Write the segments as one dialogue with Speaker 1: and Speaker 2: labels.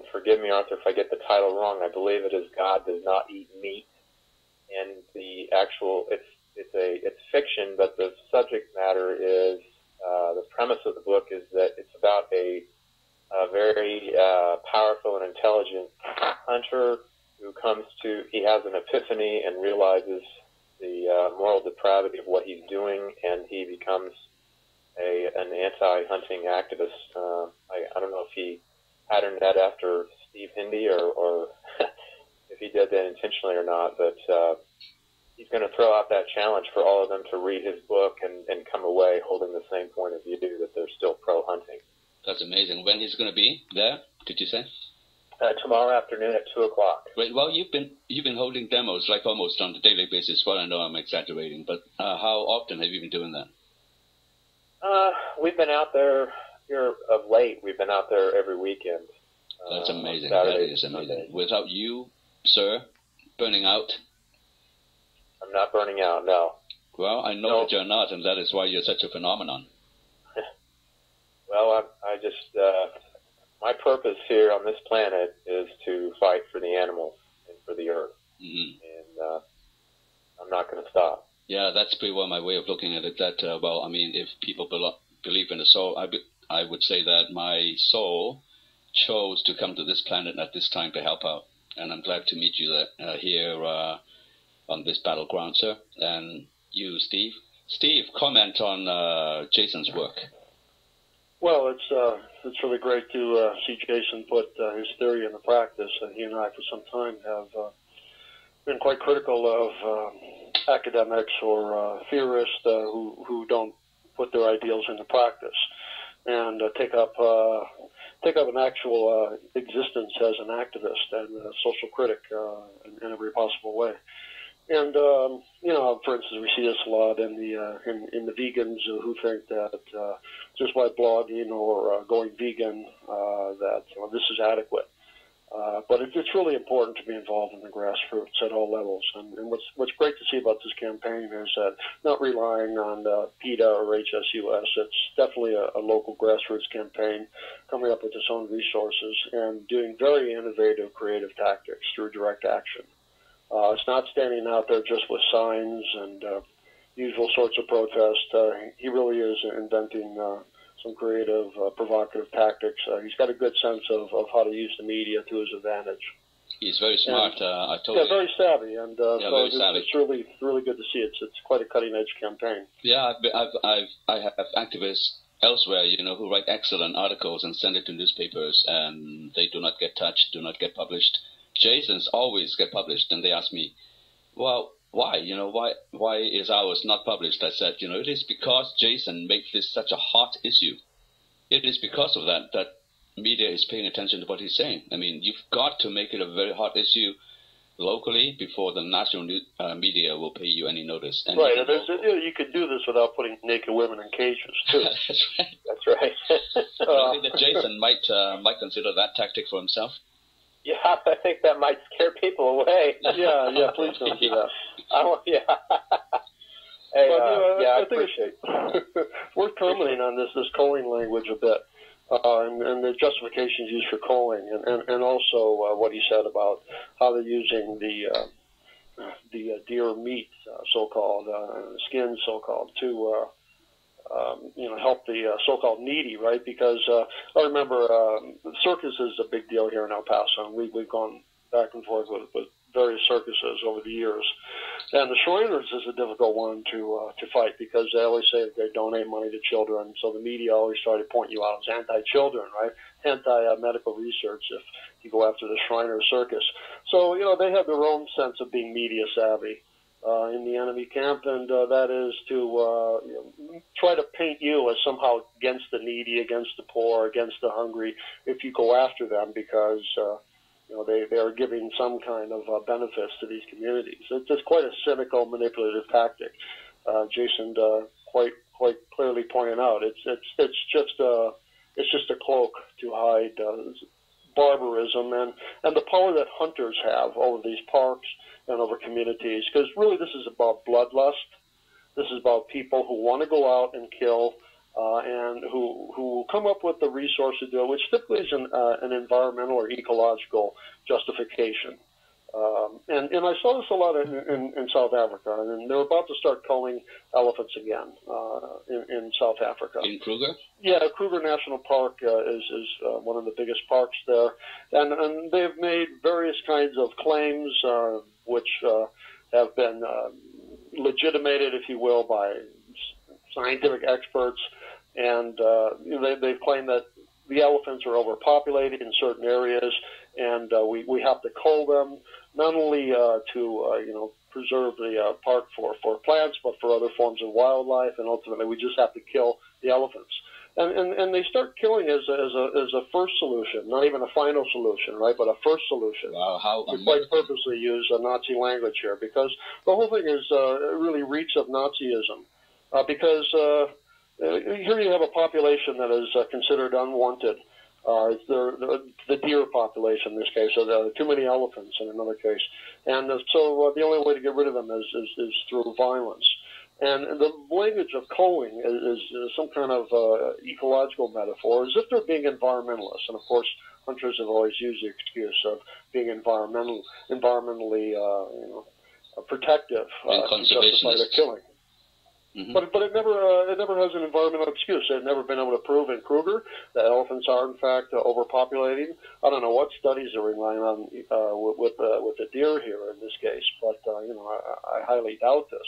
Speaker 1: and forgive me, Arthur, if I get the title wrong. I believe it is God Does Not Eat Meat, and the actual it's fiction, but the subject matter is the premise of the book is that it's about a very powerful and intelligent hunter who he has an epiphany and realizes the moral depravity of what he's doing, and he becomes an anti-hunting activist. I don't know if he patterned that after Steve Hindy or if he did that intentionally or not, but he's going to throw out that challenge for all of them to read his book and come away holding the same point of view, that they're still pro-hunting.
Speaker 2: That's amazing. When he's going to be there, did you say?
Speaker 1: Tomorrow afternoon at 2 o'clock.
Speaker 2: Great. Well, you've been holding demos like almost on a daily basis. Well, I know I'm exaggerating, but how often have you been doing that?
Speaker 1: We've been out there here of late. We've been out there every weekend.
Speaker 2: That's amazing.
Speaker 1: Saturday,
Speaker 2: that is amazing.
Speaker 1: Sunday.
Speaker 2: Without you, sir, burning out?
Speaker 1: I'm not burning out, no.
Speaker 2: Well, I know that you're not, and that is why you're such a phenomenon.
Speaker 1: Well, I just, my purpose here on this planet is to fight for the animals and for the earth. Mm-hmm. And I'm not going to stop.
Speaker 2: Yeah, that's pretty well my way of looking at it. That, well, I mean, if people believe in the soul, I would say that my soul chose to come to this planet at this time to help out. And I'm glad to meet you here on this battleground, sir. And you, Steve. Steve, comment on Jason's work.
Speaker 3: Well, it's really great to see Jason put his theory into practice. He and I, for some time, have been quite critical of academics or theorists who don't put their ideals into practice and take up an actual existence as an activist and a social critic in every possible way. And for instance, we see this a lot in the vegans who think that just by blogging or going vegan that this is adequate. But it's really important to be involved in the grassroots at all levels. And what's great to see about this campaign is that not relying on PETA or HSUS, it's definitely a local grassroots campaign coming up with its own resources and doing very innovative, creative tactics through direct action. It's not standing out there just with signs and usual sorts of protest. He really is inventing some creative, provocative tactics. He's got a good sense of how to use the media to his advantage.
Speaker 2: He's very smart.
Speaker 3: Very savvy, and
Speaker 2: very savvy.
Speaker 3: It's really good to see. It's quite a cutting-edge campaign.
Speaker 2: Yeah, I have activists elsewhere, who write excellent articles and send it to newspapers, and they do not get touched, do not get published. Jason's always get published, and they ask me, well, why? Why is ours not published? I said, it is because Jason makes this such a hot issue. It is because of that media is paying attention to what he's saying. I mean, you've got to make it a very hot issue locally before the national media will pay you any notice. And
Speaker 3: right, and you could do this without putting naked women in cages, too.
Speaker 2: That's right.
Speaker 1: That's right.
Speaker 2: I think that Jason might consider that tactic for himself.
Speaker 1: Yeah, I think that might scare people away.
Speaker 3: Yeah, please don't do that.
Speaker 1: Yeah. Hey, I
Speaker 3: think
Speaker 1: appreciate
Speaker 3: it's worth commenting on this culling language a bit, and the justifications used for culling, and also what he said about how they're using the deer meat, so-called skin, so-called, to help the so-called needy, right? Because I remember circus is a big deal here in El Paso, and we've gone back and forth with various circuses over the years. And the Shriners is a difficult one to fight because they always say that they donate money to children, so the media always try to point you out as anti-children, right? Anti-medical research if you go after the Shriner Circus. So, they have their own sense of being media savvy in the enemy camp, and that is to try to paint you as somehow against the needy, against the poor, against the hungry, if you go after them because they are giving some kind of benefits to these communities. It's just quite a cynical, manipulative tactic. Jason quite clearly pointed out it's just a cloak to hide barbarism and the power that hunters have over these parks and over communities. Because really, this is about bloodlust. This is about people who want to go out and kill and who come up with the resource to do it, which typically is an environmental or ecological justification. And I saw this a lot in South Africa, and they're about to start culling elephants again in South Africa.
Speaker 2: In Kruger?
Speaker 3: Yeah, Kruger National Park is one of the biggest parks there, and they've made various kinds of claims which have been legitimated, if you will, by scientific experts, and they've claimed that the elephants are overpopulated in certain areas, and we have to cull them, not only to preserve the park for plants, but for other forms of wildlife, and ultimately we just have to kill the elephants. And they start killing as a first solution, not even a final solution, right? But a first solution.
Speaker 2: Wow, how
Speaker 3: we quite purposely use Nazi language here, because the whole thing is really reeks of Nazism. Because here you have a population that is considered unwanted. It's the deer population in this case, so there are too many elephants in another case. And so the only way to get rid of them is through violence. And the language of culling is some kind of ecological metaphor, as if they're being environmentalists. And of course, hunters have always used the excuse of being environmentally protective to justify their killing. Mm-hmm. But it never has an environmental excuse. They've never been able to prove in Kruger that elephants are in fact overpopulating. I don't know what studies they're relying on with the deer here in this case, but I highly doubt this.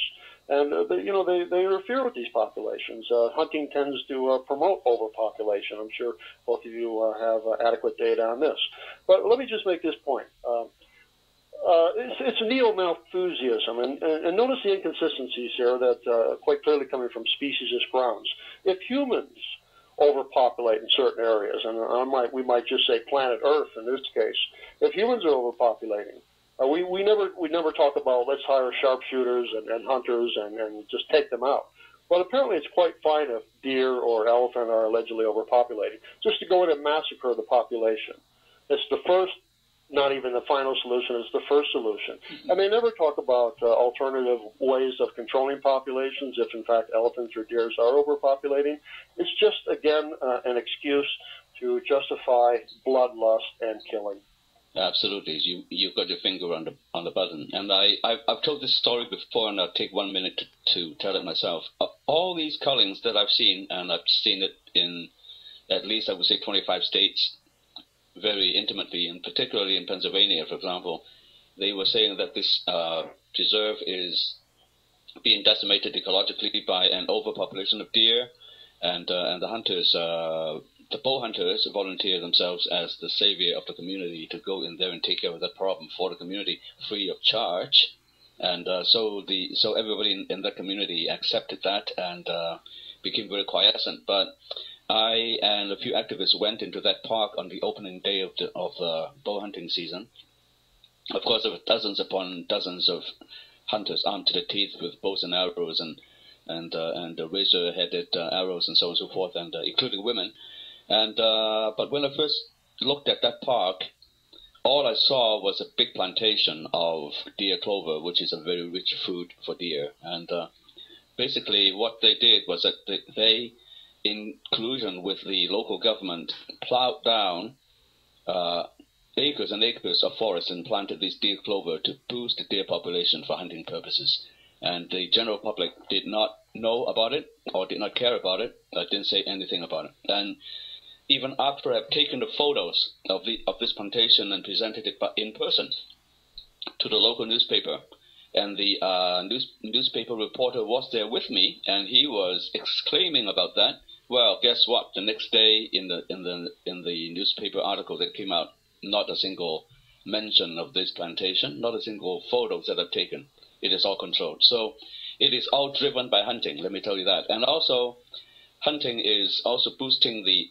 Speaker 3: And they interfere with these populations. Hunting tends to promote overpopulation. I'm sure both of you have adequate data on this. But let me just make this point. It's neo-Malthusianism, and notice the inconsistencies here that quite clearly coming from speciesist grounds. If humans overpopulate in certain areas, and we might just say planet Earth in this case, if humans are overpopulating, we never talk about let's hire sharpshooters and hunters and just take them out. But apparently it's quite fine if deer or elephant are allegedly overpopulating, just to go in and massacre the population. It's the first, not even the final solution, it's the first solution. And they never talk about alternative ways of controlling populations if, in fact, elephants or deer are overpopulating. It's just, again, an excuse to justify bloodlust and killing.
Speaker 2: Absolutely. You've got your finger on the button. And I've told this story before, and I'll take 1 minute to tell it myself. All these cullings that I've seen, and I've seen it in at least, I would say, 25 states, very intimately, and particularly in Pennsylvania, for example, they were saying that this preserve is being decimated ecologically by an overpopulation of deer, and the hunters, the bow hunters, volunteer themselves as the savior of the community to go in there and take care of that problem for the community free of charge, and so everybody in that community accepted that and became very quiescent, but I and a few activists went into that park on the opening day of the bow hunting season. Of course, there were dozens upon dozens of hunters armed to the teeth with bows and arrows and razor-headed arrows and so on and so forth, and including women. And but when I first looked at that park, all I saw was a big plantation of deer clover, which is a very rich food for deer. And basically, what they did was that they in collusion with the local government, plowed down acres and acres of forest and planted these deer clover to boost the deer population for hunting purposes. And the general public did not know about it or did not care about it, didn't say anything about it. And even after I've taken the photos of this plantation and presented it in person to the local newspaper, and the newspaper reporter was there with me, and he was exclaiming about that. Well, guess what? The next day in the newspaper article that came out, not a single mention of this plantation, not a single photos that I've taken. It is all controlled. So it is all driven by hunting, let me tell you that. And also, hunting is also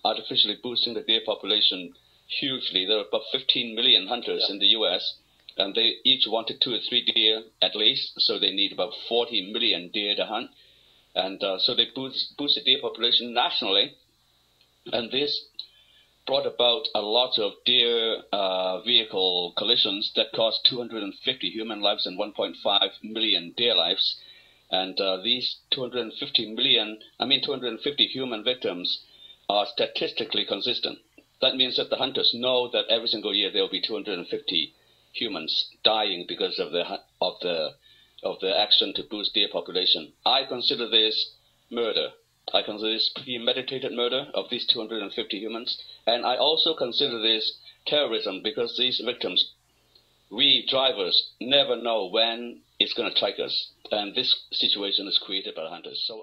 Speaker 2: artificially boosting the deer population hugely. There are about 15 million hunters in the U.S., and they each wanted 2 or 3 deer at least, so they need about 40 million deer to hunt. And so they boost the deer population nationally, and this brought about a lot of deer vehicle collisions that cost 250 human lives and 1.5 million deer lives. And these 250 human victims are statistically consistent. That means that the hunters know that every single year there will be 250 humans dying because of the action to boost deer population. I consider this murder. I consider this premeditated murder of these 250 humans, and I also consider this terrorism because these victims, we drivers, never know when it's going to strike us, and this situation is created by the hunters. So